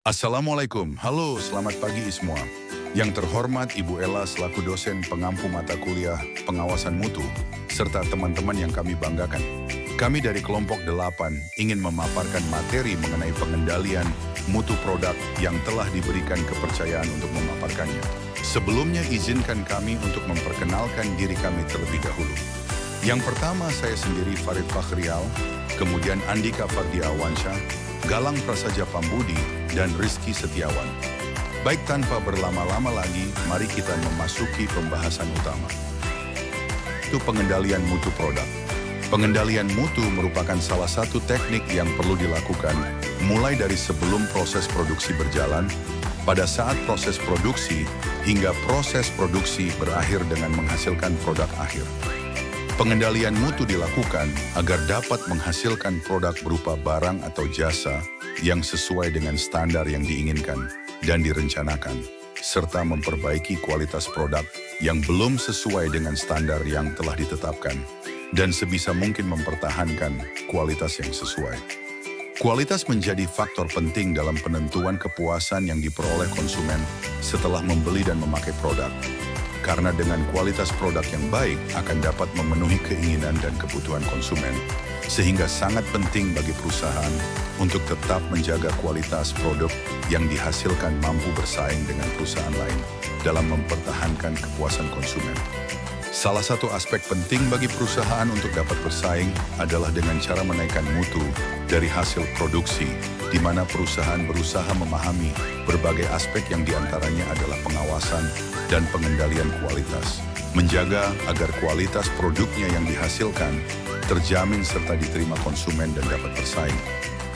Assalamualaikum, halo selamat pagi semua. Yang terhormat Ibu Ella selaku dosen pengampu mata kuliah pengawasan mutu, serta teman-teman yang kami banggakan. Kami dari kelompok 8 ingin memaparkan materi mengenai pengendalian mutu produk yang telah diberikan kepercayaan untuk memaparkannya. Sebelumnya izinkan kami untuk memperkenalkan diri kami terlebih dahulu. Yang pertama saya sendiri Farid Fakhrial, kemudian Andika Fardiawansyah, Galang Prasaja Pambudi, dan Rizky Setiawan. Baik tanpa berlama-lama lagi, mari kita memasuki pembahasan utama. Itu pengendalian mutu produk. Pengendalian mutu merupakan salah satu teknik yang perlu dilakukan mulai dari sebelum proses produksi berjalan, pada saat proses produksi, hingga proses produksi berakhir dengan menghasilkan produk akhir. Pengendalian mutu dilakukan agar dapat menghasilkan produk berupa barang atau jasa yang sesuai dengan standar yang diinginkan dan direncanakan, serta memperbaiki kualitas produk yang belum sesuai dengan standar yang telah ditetapkan, dan sebisa mungkin mempertahankan kualitas yang sesuai. Kualitas menjadi faktor penting dalam penentuan kepuasan yang diperoleh konsumen setelah membeli dan memakai produk. Karena dengan kualitas produk yang baik akan dapat memenuhi keinginan dan kebutuhan konsumen, sehingga sangat penting bagi perusahaan untuk tetap menjaga kualitas produk yang dihasilkan mampu bersaing dengan perusahaan lain dalam mempertahankan kepuasan konsumen. Salah satu aspek penting bagi perusahaan untuk dapat bersaing adalah dengan cara menaikkan mutu dari hasil produksi, di mana perusahaan berusaha memahami berbagai aspek yang diantaranya adalah pengawasan dan pengendalian kualitas, menjaga agar kualitas produknya yang dihasilkan terjamin serta diterima konsumen dan dapat bersaing.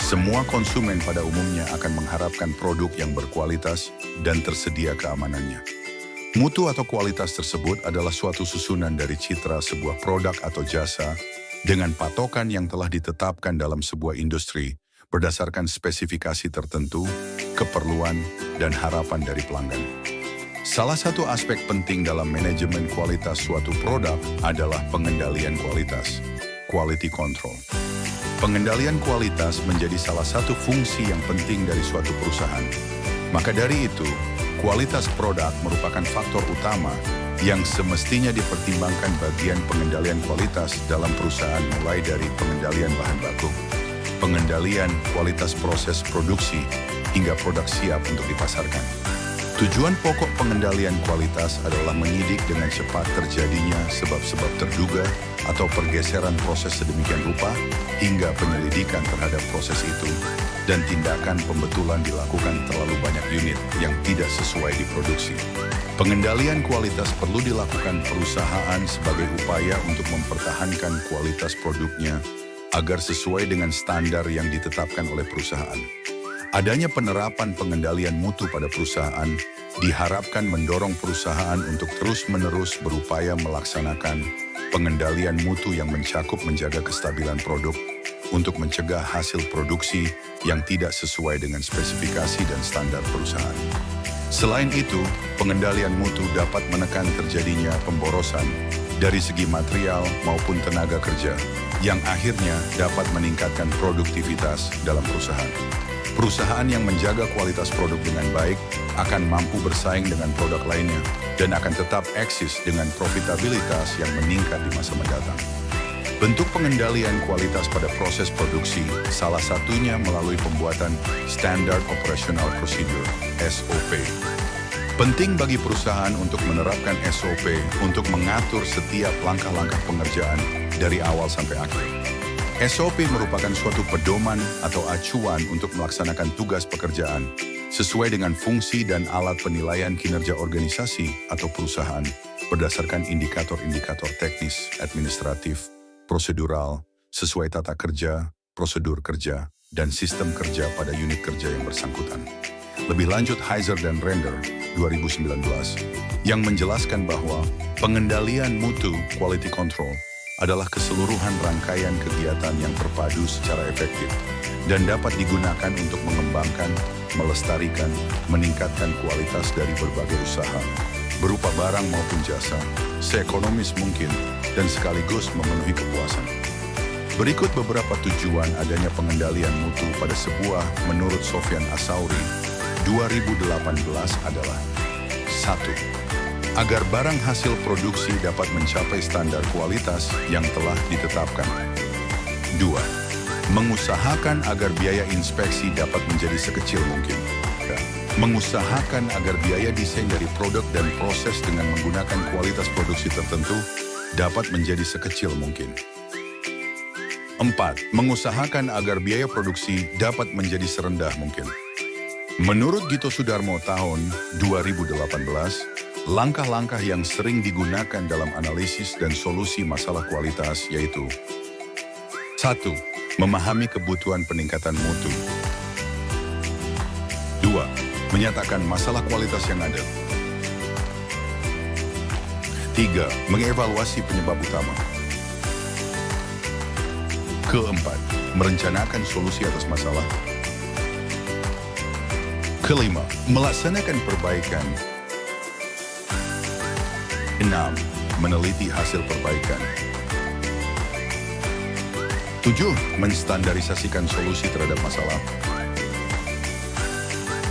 Semua konsumen pada umumnya akan mengharapkan produk yang berkualitas dan tersedia keamanannya. Mutu atau kualitas tersebut adalah suatu susunan dari citra sebuah produk atau jasa dengan patokan yang telah ditetapkan dalam sebuah industri berdasarkan spesifikasi tertentu, keperluan, dan harapan dari pelanggan. Salah satu aspek penting dalam manajemen kualitas suatu produk adalah pengendalian kualitas, quality control. Pengendalian kualitas menjadi salah satu fungsi yang penting dari suatu perusahaan. Maka dari itu, kualitas produk merupakan faktor utama yang semestinya dipertimbangkan bagian pengendalian kualitas dalam perusahaan, mulai dari pengendalian bahan baku, pengendalian kualitas proses produksi, hingga produk siap untuk dipasarkan. Tujuan pokok pengendalian kualitas adalah menyidik dengan cepat terjadinya sebab-sebab terduga atau pergeseran proses sedemikian rupa hingga penyelidikan terhadap proses itu dan tindakan pembetulan dilakukan terlalu banyak unit yang tidak sesuai diproduksi. Pengendalian kualitas perlu dilakukan perusahaan sebagai upaya untuk mempertahankan kualitas produknya agar sesuai dengan standar yang ditetapkan oleh perusahaan. Adanya penerapan pengendalian mutu pada perusahaan diharapkan mendorong perusahaan untuk terus-menerus berupaya melaksanakan pengendalian mutu yang mencakup menjaga kestabilan produk untuk mencegah hasil produksi yang tidak sesuai dengan spesifikasi dan standar perusahaan. Selain itu, pengendalian mutu dapat menekan terjadinya pemborosan dari segi material maupun tenaga kerja, yang akhirnya dapat meningkatkan produktivitas dalam perusahaan. Perusahaan yang menjaga kualitas produk dengan baik akan mampu bersaing dengan produk lainnya dan akan tetap eksis dengan profitabilitas yang meningkat di masa mendatang. Bentuk pengendalian kualitas pada proses produksi salah satunya melalui pembuatan Standard Operational Procedure (SOP). Penting bagi perusahaan untuk menerapkan SOP untuk mengatur setiap langkah-langkah pengerjaan dari awal sampai akhir. SOP merupakan suatu pedoman atau acuan untuk melaksanakan tugas pekerjaan sesuai dengan fungsi dan alat penilaian kinerja organisasi atau perusahaan berdasarkan indikator-indikator teknis, administratif, prosedural, sesuai tata kerja, prosedur kerja, dan sistem kerja pada unit kerja yang bersangkutan. Lebih lanjut Heiser dan Render 2019 yang menjelaskan bahwa pengendalian mutu quality control adalah keseluruhan rangkaian kegiatan yang terpadu secara efektif dan dapat digunakan untuk mengembangkan, melestarikan, meningkatkan kualitas dari berbagai usaha, berupa barang maupun jasa, seekonomis mungkin, dan sekaligus memenuhi kepuasan. Berikut beberapa tujuan adanya pengendalian mutu pada sebuah menurut Sofyan Asauri 2018 adalah: 1. Agar barang hasil produksi dapat mencapai standar kualitas yang telah ditetapkan. 2. Mengusahakan agar biaya inspeksi dapat menjadi sekecil mungkin. Mengusahakan agar biaya desain dari produk dan proses dengan menggunakan kualitas produksi tertentu dapat menjadi sekecil mungkin. 4. Mengusahakan agar biaya produksi dapat menjadi serendah mungkin. Menurut Gito Sudarmo tahun 2018, langkah-langkah yang sering digunakan dalam analisis dan solusi masalah kualitas yaitu: 1. Memahami kebutuhan peningkatan mutu. 2. Menyatakan masalah kualitas yang ada. 3. Mengevaluasi penyebab utama. Keempat, merencanakan solusi atas masalah. Kelima, melaksanakan perbaikan. 6. Meneliti hasil perbaikan. 7. Menstandarisasikan solusi terhadap masalah.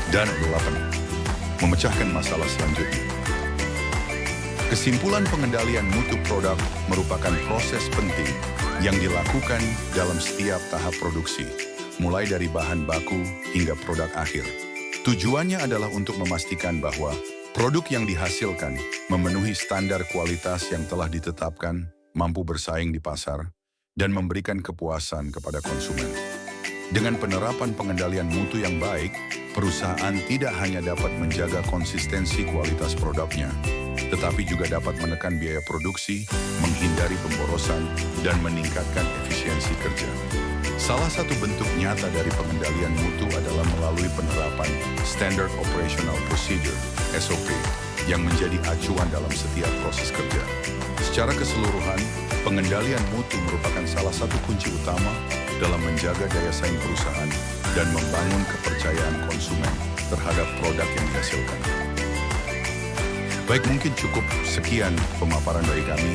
Dan 8. Memecahkan masalah selanjutnya. Kesimpulan pengendalian mutu produk merupakan proses penting yang dilakukan dalam setiap tahap produksi, mulai dari bahan baku hingga produk akhir. Tujuannya adalah untuk memastikan bahwa produk yang dihasilkan memenuhi standar kualitas yang telah ditetapkan, mampu bersaing di pasar, dan memberikan kepuasan kepada konsumen. Dengan penerapan pengendalian mutu yang baik, perusahaan tidak hanya dapat menjaga konsistensi kualitas produknya, tetapi juga dapat menekan biaya produksi, menghindari pemborosan, dan meningkatkan efisiensi kerja. Salah satu bentuk nyata dari pengendalian mutu adalah melalui penerapan Standard Operational Procedure (SOP) yang menjadi acuan dalam setiap proses kerja. Secara keseluruhan, pengendalian mutu merupakan salah satu kunci utama dalam menjaga daya saing perusahaan dan membangun kepercayaan konsumen terhadap produk yang dihasilkan. Baik, mungkin cukup sekian pemaparan dari kami.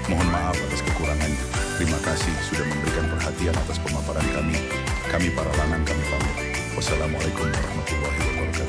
Mohon maaf atas kekurangannya. Terima kasih sudah memberikan perhatian atas pemaparan kami. Kami para lanang kami pamit. Wassalamualaikum warahmatullahi wabarakatuh.